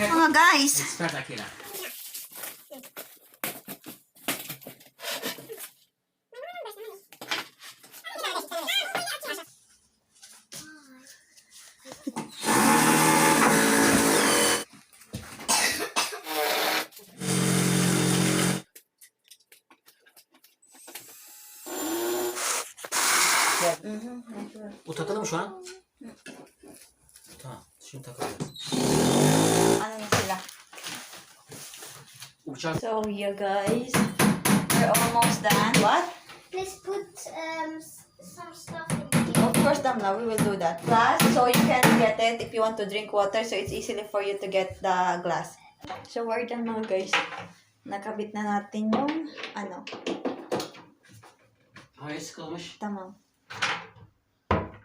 Mga guys. Start aqui lá. Utatalım şu an. Tamam. Şimdi takalım. Ano na sila? Uçak. So, yeah guys. We're almost done. What? Let's put some stuff in here. Of course, Damla, we will do that. Glass, so you can get it if you want to drink water, so it's easily for you to get the glass. So, we're done mga guys. Nakabit na natin yung, ano, Havaya sıkılmış. tamam.